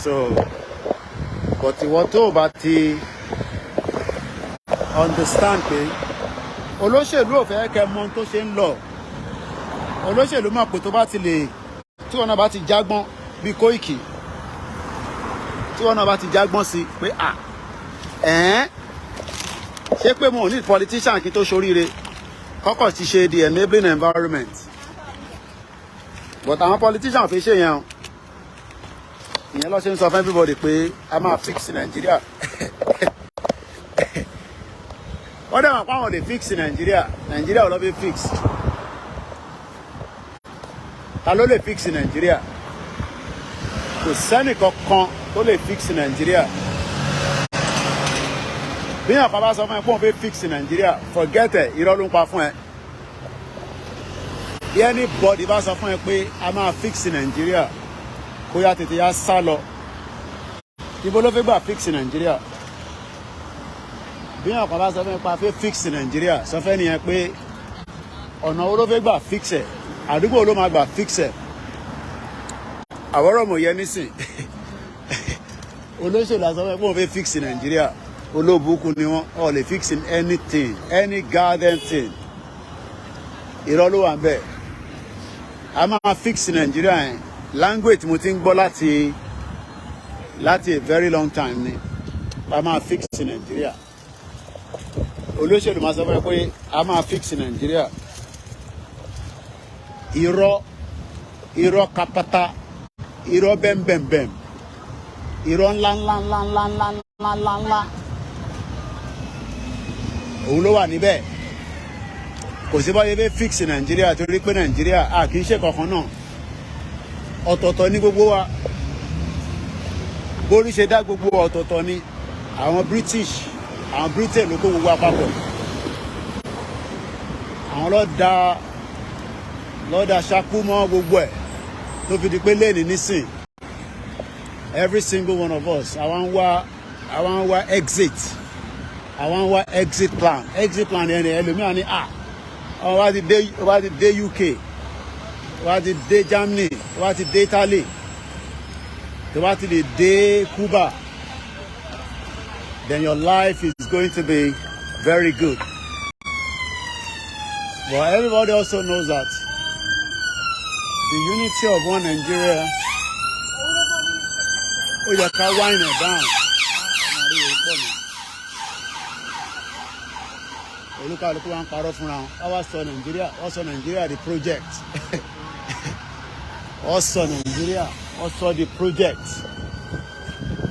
so but ìwọ tó bá ti understand pé olóṣèlú ò fẹ́ kẹ́ mọ ohun tó ṣe ń lọ olóṣèlú mọ̀ pé tó bá ti lè tí wọn náà bá ti jágbọ́n bí Koiki tí wọn náà bá ti jágbọ́n sí pé ṣé pé mo ò ní politician kí n tó ṣoríire kọ́kọ́ ti ṣe the enabling environment but àwọn politician fi ṣe yẹn o ìyẹn ló ṣe ń sọ fún everybody pé a máa fix Nàìjíríà wọ́n dẹ̀ wọ́n pa àwọn lè fix Nàìjíríà ò lọ́ fi fix ta ló lè fix Nàìjíríà kò sẹ́nì kankan tó lè fix Nàìjíríà bí yàn kan bá sọ fún ẹ pé òun fẹ́ fix Nàìjíríà forget ẹ irọ́ ló ń pa fún ẹ bí anybody bá sọ fún ẹ pé a máa fix Nàìjíríà kó yá tètè yá sá lọ ibo ló fẹ́ gbà fix Nàìjíríà bí yàn kan bá sọ fún ẹ pé a fẹ́ fix Nàìjíríà sọ fẹ́ nìyẹn pé ọ̀nà wo ló fẹ́ gbà fix ẹ àdúgbò ló máa gbà fix ẹ àwọ̀rọ̀ mọ̀ yẹ nísìn olóṣèlú àsọ pé wọ́n fẹ́ fix Nàìjíríà olóbùkún ni wọ́n ò lè fix anything any garden thing irọ́ ló wà ń bẹ̀ a máa fix Nàìjíríà yẹn language mo ti ń gbọ́ láti a very long time ni a máa fix Nàìjíríà olóṣèlú máa sọ pé a máa fix Nàìjíríà irọ́ kapata irọ́ bẹ́ẹ̀nbẹ́ẹ̀nbẹ́ẹ̀m irọ́ ńlá òun ló wà níbẹ̀ kò sí báyìí fẹ́ fix Nàìjíríà torí pé Nàìjíríà a kì í ṣe kankan náà ọ̀tọ̀ọ̀tọ̀ ní gbogbo wa bórí ṣe dá gbogbo ọ̀tọ̀ọ̀tọ̀ ní àwọn Britain ló kó gbogbo àpapọ̀ àwọn lọ́dà ṣakú mọ́ gbogbo ẹ̀ tó fi di pé lẹ́ẹ̀ni nísìn every single one of us àwọn ń wá exit plan ẹni ẹlòmíràn ní wá ti dé UK wá ti dé Germany wá ti dé Italy tó wá ti lè dé Cuba then your life is going to be very good but everybody also knows that the unity of one Nigeria ó yẹ ká wine it down olúkàlùkù wa ń parọ́ fúnra wọn wá sọ Nàìjíríà the project wọ́n sọ Nàìjíríà wọ́n sọ the project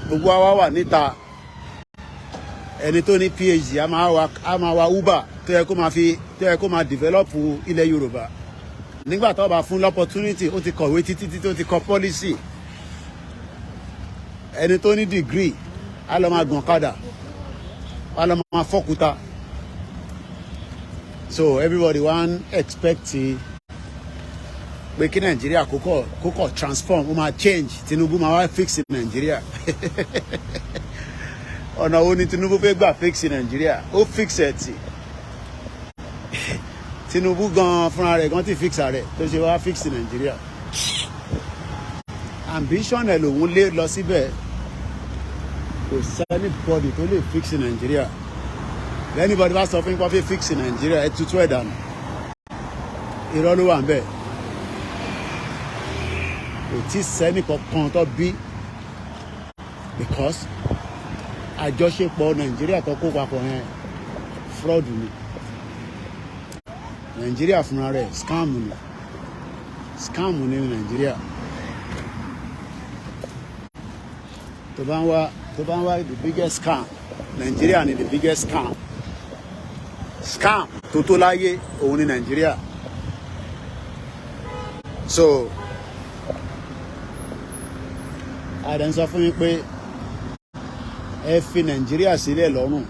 gbogbo wa wà níta ẹni tó ní PhD a máa wa Uber tó yẹ kó máa develop ilẹ̀ Yorùbá nígbà tó bá fún l'opportunity ó ti kọ̀wé títí tó ti kọ policy ẹni tó ní degree a lọ máa gùn ọ̀kadà a lọ máa fọ́kúta so everybody wan expect pé kí Nàìjíríà kókò transform ó máa change Tinubu máa wá fix Nàìjíríà ọ̀nà wo ni Tinubu fẹ́ gbà fix Nàìjíríà ó fix ẹ̀ tì Tinubu gan fúnra rẹ̀ gan ti fix rẹ̀ tó ṣe wá fix Nàìjíríà ambition ẹ̀ lòun lé lọ síbẹ̀ kò sẹ́ni bọ́dì tó lè fix Nàìjíríà anybody bá sọ fún yín pé fix Nàìjíríà ẹ tutù ẹ̀ dànù irọ́ ló wà ń bẹ̀ kò tí sẹ́ni kankan tó bí because àjọṣepọ̀ Nàìjíríà tó kó papọ̀ yẹn fraud ni Nàìjíríà fúnra rẹ̀ scam ni Nàìjíríà tó bá ń wá the biggest scam Nàìjíríà ni the biggest scam tó láyé òun ni Nàìjíríà so àdán sọ fún yín pé ẹ fi Nàìjíríà sílẹ̀ lọ́rùn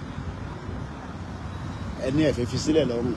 ẹ ní ẹ fẹ́ fi sílẹ̀ lọ́rùn